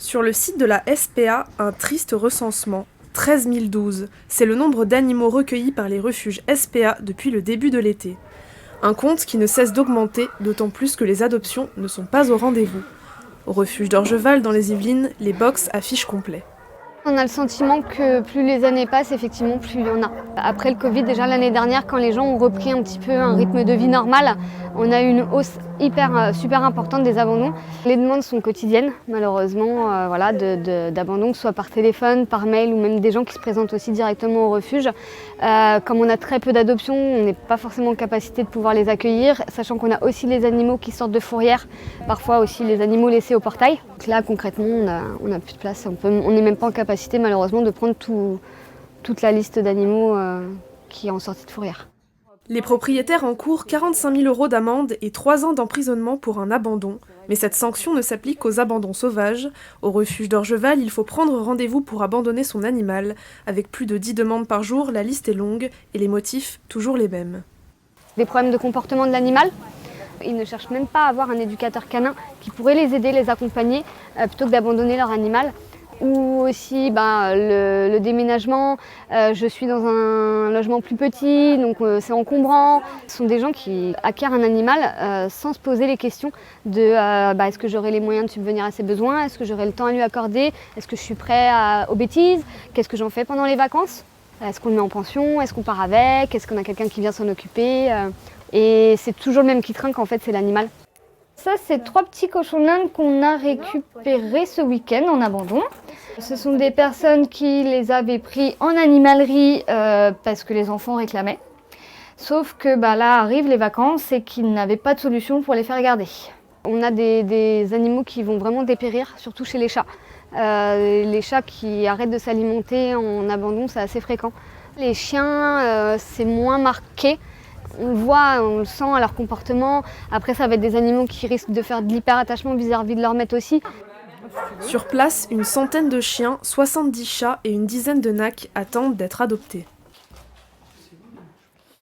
Sur le site de la SPA, un triste recensement. 13 012, c'est le nombre d'animaux recueillis par les refuges SPA depuis le début de l'été. Un compte qui ne cesse d'augmenter, d'autant plus que les adoptions ne sont pas au rendez-vous. Au refuge d'Orgeval, dans les Yvelines, les box affichent complet. On a le sentiment que plus les années passent, effectivement, plus il y en a. Après le Covid, déjà l'année dernière, quand les gens ont repris un petit peu un rythme de vie normal, on a eu une hausse super importante des abandons. Les demandes sont quotidiennes, malheureusement, d'abandons, que ce soit par téléphone, par mail ou même des gens qui se présentent aussi directement au refuge. Comme on a très peu d'adoptions, on n'est pas forcément en capacité de pouvoir les accueillir, sachant qu'on a aussi les animaux qui sortent de fourrière, parfois aussi les animaux laissés au portail. Donc là, concrètement, on n'a plus de place, on n'est même pas en capacité malheureusement de prendre toute la liste d'animaux qui est en sortie de fourrière. Les propriétaires encourent 45 000 € d'amende et 3 ans d'emprisonnement pour un abandon. Mais cette sanction ne s'applique qu'aux abandons sauvages. Au refuge d'Orgeval, il faut prendre rendez-vous pour abandonner son animal. Avec plus de 10 demandes par jour, la liste est longue et les motifs toujours les mêmes. Des problèmes de comportement de l'animal. Ils ne cherchent même pas à avoir un éducateur canin qui pourrait les aider, les accompagner, plutôt que d'abandonner leur animal. Ou aussi le déménagement, je suis dans un logement plus petit, donc c'est encombrant. Ce sont des gens qui acquièrent un animal sans se poser les questions de est-ce que j'aurai les moyens de subvenir à ses besoins, est-ce que j'aurai le temps à lui accorder, est-ce que je suis prêt aux bêtises, qu'est-ce que j'en fais pendant les vacances, est-ce qu'on le met en pension, est-ce qu'on part avec, est-ce qu'on a quelqu'un qui vient s'en occuper et c'est toujours le même qui trinque en fait, c'est l'animal. Ça, c'est 3 petits cochons d'Inde qu'on a récupérés ce week-end en abandon. Ce sont des personnes qui les avaient pris en animalerie parce que les enfants réclamaient. Sauf que là arrivent les vacances et qu'ils n'avaient pas de solution pour les faire garder. On a des animaux qui vont vraiment dépérir, surtout chez les chats. Les chats qui arrêtent de s'alimenter en abandon, c'est assez fréquent. Les chiens, c'est moins marqué. On le voit, on le sent à leur comportement. Après, ça va être des animaux qui risquent de faire de l'hyperattachement vis-à-vis de leur maître aussi. Sur place, une centaine de chiens, 70 chats et une dizaine de nacs attendent d'être adoptés.